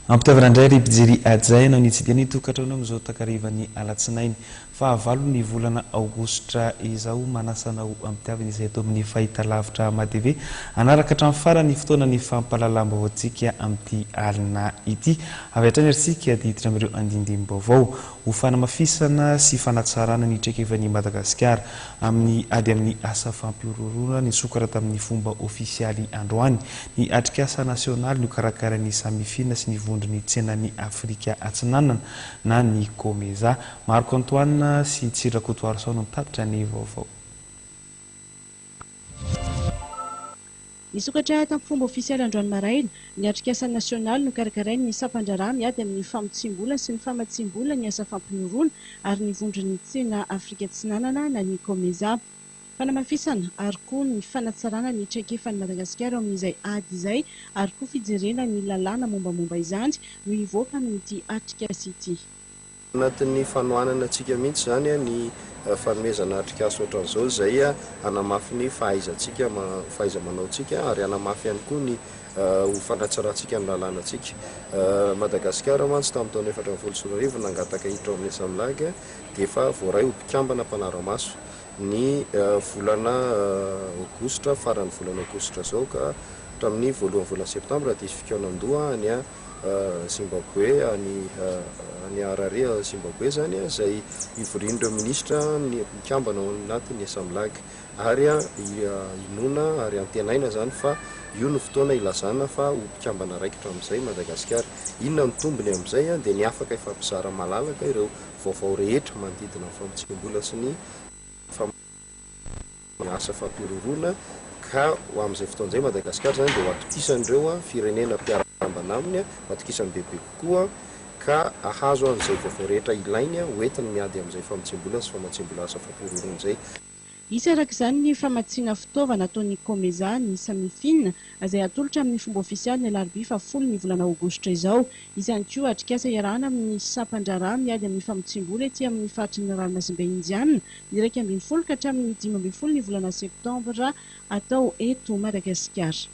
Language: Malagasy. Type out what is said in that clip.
Ampitavana indray ry mpijery ajaina ny tsidiny itokatrano amin'izao takarivany alatsinainy fahavalo ny volana aogositra izao manasanao ampitiavana izay atao amin'ny fahitalavitra matv anaraka hatramin'ny farany fotoana ny fampahalalam-baoantsika amin'ity alina ity avy hatrany arsika diditra amin'ireo andindim-baovao ho fanamafisana sy fanatsarana ny traikevan'i Madagasikara amin'ny ady amin'ny asa fampiororona ny sokarata amin'ny fomba ofisialy androany ny atrikasa nasionaly no karakaran'ny samifina sy ny vondrony tsenan'ny Afrika Atsinanana na ny Komeza. Marco Antoine sy Tsirakotoary sao no tatitra ny vaovao. Nisokatra tamin'ny fomba ofisialy androany maraina ny atrikasa nasionaly no karakarainy ny sapandrara miady amin'ny famotsim-bola sy ny famatsim-bola ny asa fampiororona ary ny vondrony tsena Afrika Atsinanana na ny Komeza. Fanamafisana ary koa ny fanatsarana ny traikefan'i Madagasikara amin'izay ady izay ary koa fijerena ny lalàna mombamomba izany no hivoaka amin'ity atrikasa ity. Anatin'ny fanohanana antsika mihitsy zany ny fanomezana atrikasa ohatran'izao izay hanamafy ny fahaizantsika fahaiza-manaontsika ary hanamafy ihany koa ny ho fanatsarantsika ny lalànantsika. Madagasikara mantsy tamin'ny taona 2014 nangataka hiditra amin'ny Samlaga dia efa voaray ho mpikambana mpanara-maso ny volana aogositra farany volana aogositra zao ka hatramin'ny voalohan'ny volana septambra dia fikaonandoha any Zimbabwe any Harare Zimbabwe zany izay ivorian'ireo ministra ny mikambana ao anatin'ny Samlaga ary inona ary antenaina zany fa io no fotoana ilazana fa ho mpikambana raikitra amin'izay Madagasikara. Inona ny tombony amin'izay dia ny afaka ifampizara malalaka ireo vaovao rehetra manodidina ny famotsim-bola sy ny asa fampiororona ka amin'izay fotoan'izay Madagasikara zany dia hoatokisan'ireo firenena mpiara-miambana aminy hoatokisany bebe kokoa ka ahazo an'izay vaovao rehetra ilainy hoentiny miady amin'izay famotsim-bola sy famatsim-bola asa fampiororona izay. Isy arak'izany ny famatsiana fitaovana ataon'ny Komeza ny samifina izay atolotra amin'ny fomba ofisialy ny alarobia fa 10 ny volana aogositra izao. Izy ihany koa atrikasa iarahana amin'ny sapandrara miady amin'ny famotsim-bola ety amin'ny faritry ny ranomasimbe Indiana ny 12 ka hatramin'ny 15 ny volana septambra atao eto Madagasikara.